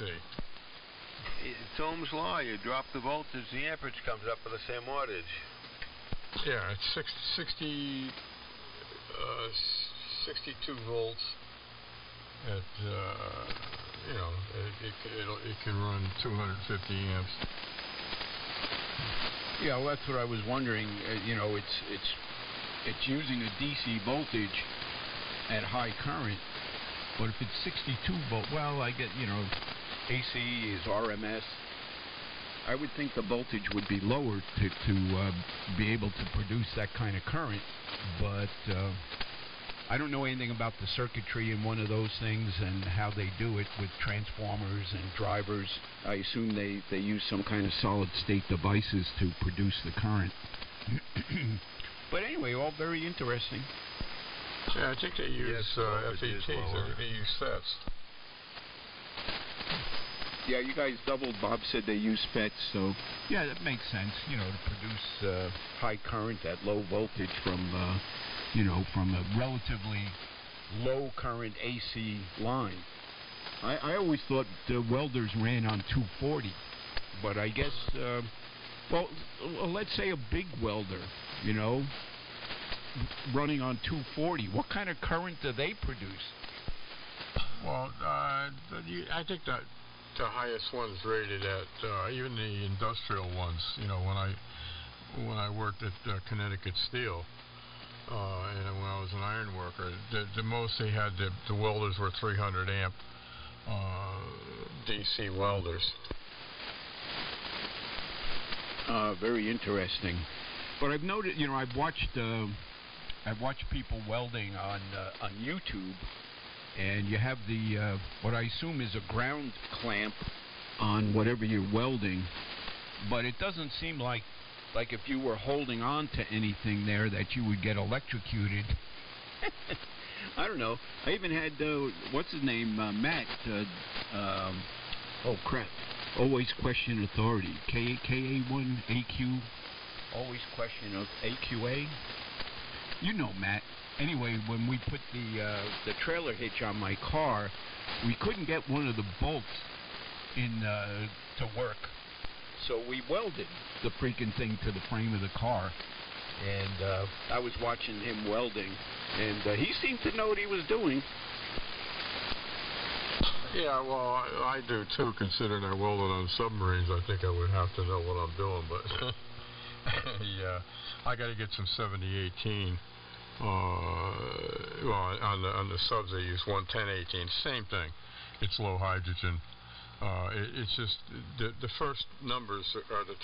It's Ohm's law. You drop the voltage, the amperage comes up with the same wattage. Yeah, it's 62 volts at, you know, it can run 250 amps. Yeah, well, that's what I was wondering. You know, it's using a DC voltage at high current, but if it's 62 volt, well, I get, you know, AC is RMS. I would think the voltage would be lower to be able to produce that kind of current, but I don't know anything about the circuitry in one of those things and how they do it with transformers and drivers. I assume they use some kind of solid-state devices to produce the current. But anyway, all very interesting. Yeah, I think they use FETs. I think they use FETs. Yeah, you guys doubled. Bob said they use FETs, so yeah, that makes sense. You know, to produce high current at low voltage from, you know, from a relatively low current AC line. I always thought the welders ran on 240, but I guess, well, let's say a big welder, you know, running on 240. What kind of current do they produce? Well, I think that the highest ones rated at even the industrial ones. You know, when I worked at Connecticut Steel, and when I was an iron worker, the most they had, the welders were 300 amp DC welders. Very interesting. But I've noted, you know, I've watched people welding on YouTube. And you have the, what I assume is a ground clamp on whatever you're welding, but it doesn't seem like if you were holding on to anything there that you would get electrocuted. I don't know. I even had, what's his name, Matt, oh crap, Always Question Authority, KA1AQ, Always Question of AQA. You know Matt. Anyway, when we put the trailer hitch on my car, we couldn't get one of the bolts in to work, so we welded the freaking thing to the frame of the car. And I was watching him welding, and he seemed to know what he was doing. Yeah, well, I do too. Considering I welded on submarines, I think I would have to know what I'm doing. But yeah, I got to get some 7018. Well, on the subs they use 11018. Same thing. It's low hydrogen. It's just the first numbers are the.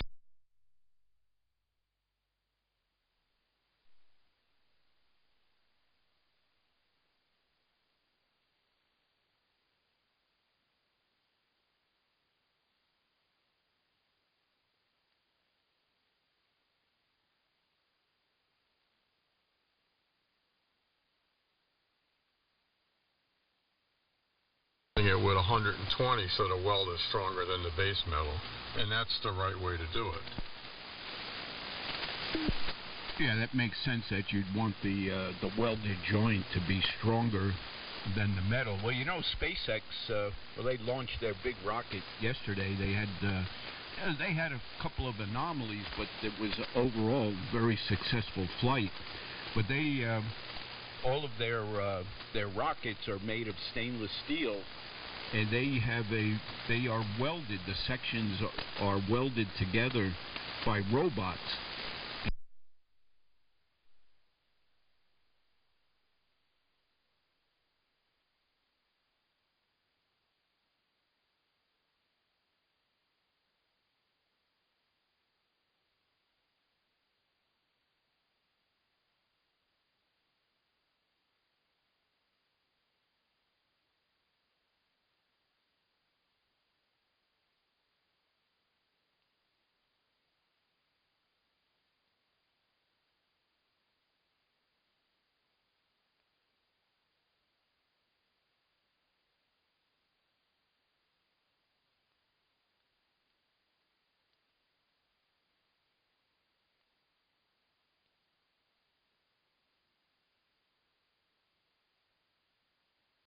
It with 120, so the weld is stronger than the base metal, and that's the right way to do it. Yeah, that makes sense that you'd want the welded joint to be stronger than the metal. Well, you know, SpaceX, well, they launched their big rocket yesterday. They had a couple of anomalies, but it was overall very successful flight. But they all of their rockets are made of stainless steel, and they are welded. The sections are welded together by robots.